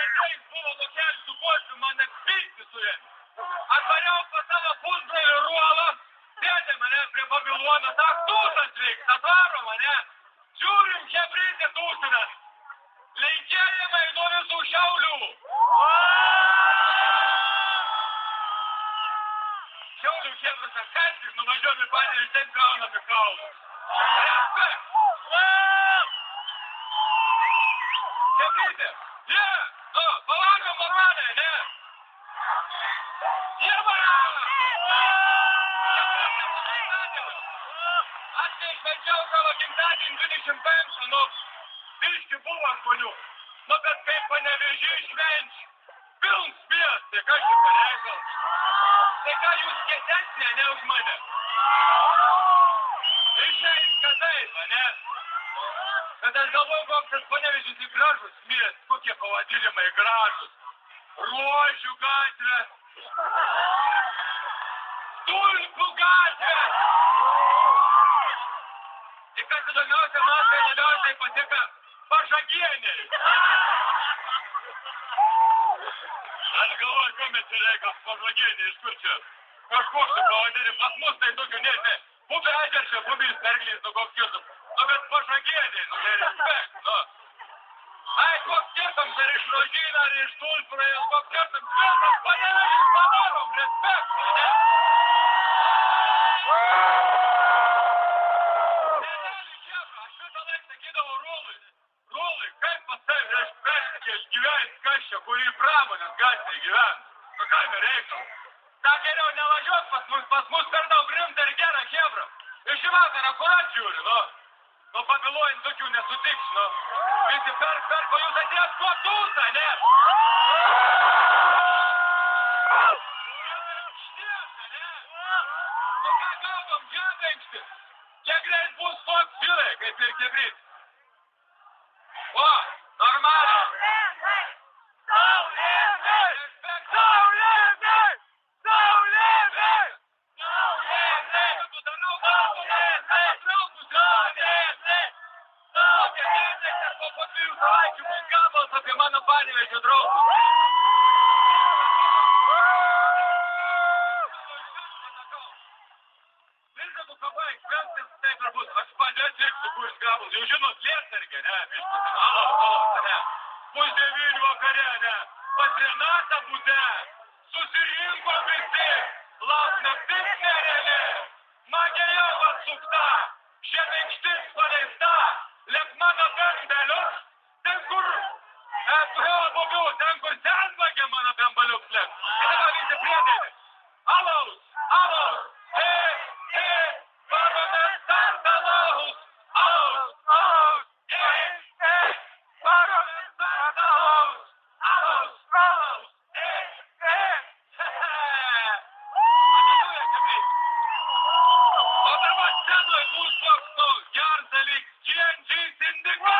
ateis buvo lokelis su košiu, mane pilti suėmė. Atvariau pas savo pusbrolį ruolą, sėdė mane prie Babilono, sako, tūsas veiks, atvaro mane. Žiūrim, hebrytė tūsinas. Linkėjimai nuo visų Šiaulių. Šiaulių hebras atkaltis, nuvažiuojam į Panevėžį, ten gaunam į kaulus. Respekt! Hebrytė, ne, nu, pavalgom normaliai, ne? Aš neišvenčiau savo gimtadienį 25, nu, biški buvo žmonių, nu, bet kaip Panevėžį švenčiu, pilns miestas, tai kas čia pareikals? Tai ką jūs kietesnė, ne už mane? Išein, kad taip, ne? Kad aš galvoju, koks tas Panevėžys į gražus miestas, kokie pavadinimai gražus. Rožių gatvė, Tulpių gatvė. Ir kas įdomiausia, man tai labiausiai patika Pažagieniai. Aš galvoju, ko mes čia reikals Pažagieniai, iš kur čia? Kažkoks čia pavadinimas, pas mus tai tokių nežinai. Pupė ežerčia, pupės perglys, nu koks skirtum. Nu bet Pažagieniai, nu tai respekt, nu. Ai, koks skirtums, ar iš Rožyno, ar iš Tulpių, ar koks skirtums, skirtums, Panevėžys padarom, respekt, ne? Senelį Čebra, aš visą laik sakydavau Rūlui, kaip pas tavi respekt gyvens kažčia, kurį pramonės gatvėje gyvens. Nu, ką me reiktų? Ta geriau nevažiuok pas mus per daug rimta ir gera Čebra. Ir šį vakarą akurat žiūri, nu. Nu, Babilojant tokių nesutiks, nu. Visi perko jūs atėjęs kuo tūsą, ne? Štiesa, ne? Nu, ką gaudom, džiabenkšti? Kiek greit bus toks vyrai, kaip ir Hebryt? O, normaliai. Saulėnai! Saulėnai! Saulėnai! Saulėnai! Tu darau Saulėnai! Po 2 savaičių bus gabalas apie mano Panevėžio draugus. Visą kabai, šventas taip ir bus. Aš padės irksiu bus gabalas. Jau žinot, Lietsargė, ne? Alo, ne? Bus 9 vakare, ne? Pas Renatą bute. Susirinko visi. Lauk naktis nerelė. Magija atsukta. Šėmėkštis paleista. Lek mano bembelius, ten kur ten kur senvagė mano bembelius lek. Ir dabar visi priedėlė. Alaus, varomen start alaus, varomen start alaus. Aleluja, Hebryt. O dabar scenoj bus toks geras dalykas. GNG sindikat!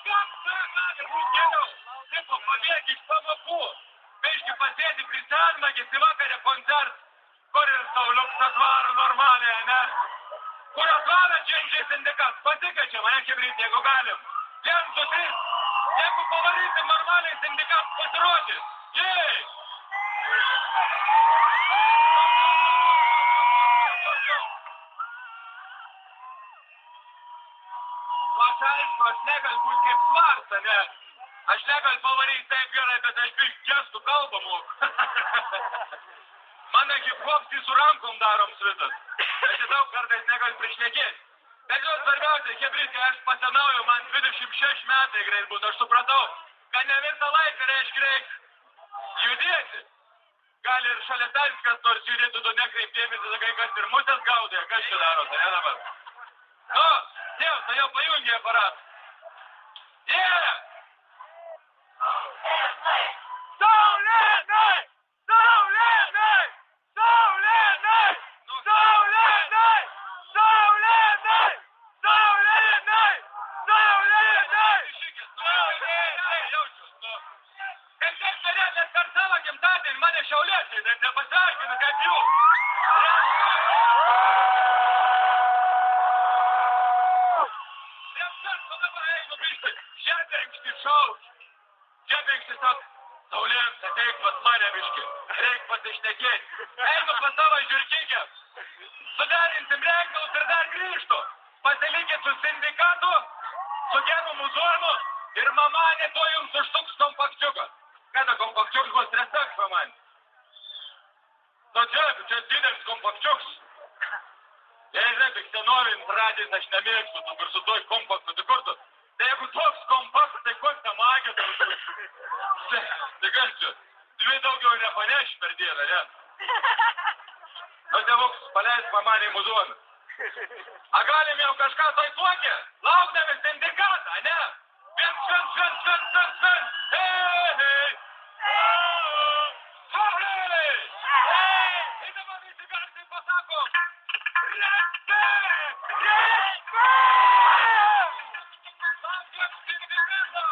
Kam tai gali būt geriau? Tipo, pabėgi iš pamokų. Biški pasėdi prie senvagės į vakarę koncert. Kur ir Sauliuks atvaro normaliai, ne? Kur atvaro GNG sindikat? Pasikeičia mane, Hebryt, jeigu galim. 1, 2, 3. Jeigu pavarysim normaliai sindikat pasirodys. Jei! Aš negaliu būti kaip Svarta, ne? Aš negaliu pavaryti taip gerai, bet aš biškį gestų kalbą moku. Mane hip-hopsį su rankom darom svitas. Aš daug kartais negaliu prišnekėti. Bet jau svarbiausia, Hebrytė, aš pasenauju, man 26 metai greit būtų, aš supratau, kad ne visą laiką reiškia judėti. Gali ir šalia tavęs kas nors judėtų, tu nekreipdėmėsi, sakai, kas ir musės gaudė, kas čia daro, tai ne dabar. Nu, tėvs, tai jau pajungė aparatą. Yeah! Saulėnai! Saulėnai! Saulėnai! Saulėnai! Saulėnai! Saulėnai! Saulėnai! Saulėnai! Jaučiu, nu. Kaip taip norėtumėt per savo gimtadienį mane šiauliečiai, net nepasveikinu kaip jūs. Respekt šaus. Čia bėgsi sak, Saulėms ateik pas mane biški, reik pasišnekėti. Einu pas savo žiūrkikė. Suderinsim reikalus ir dar grįžtu. Pasilikit su sindikatu, su geru muzonu ir mamanė to jums užsuks kompakčiukas. Kada kompakčiukas bus resaks, mamanė? Nu čia didelis kompakčiuks. Jei žinai, senovin pradės aš nemėgstu, tu ir su toj kompaktu, tai kur tu? Tai jeigu toks kompaktas, tai kur ta magija tau? Tai kas čia? Dvi daugiau nepaneši per dieną, ne? Nu, tėvuks, paleisk mamanį muzoną. A galim jau kažką toj tuokė? Laukdami sindikatą, ne? Vien. Hei, hei. Hei, hei. Tai dabar visi garsiai pasako. Respekt! Respekt! Laukiam sindikatą!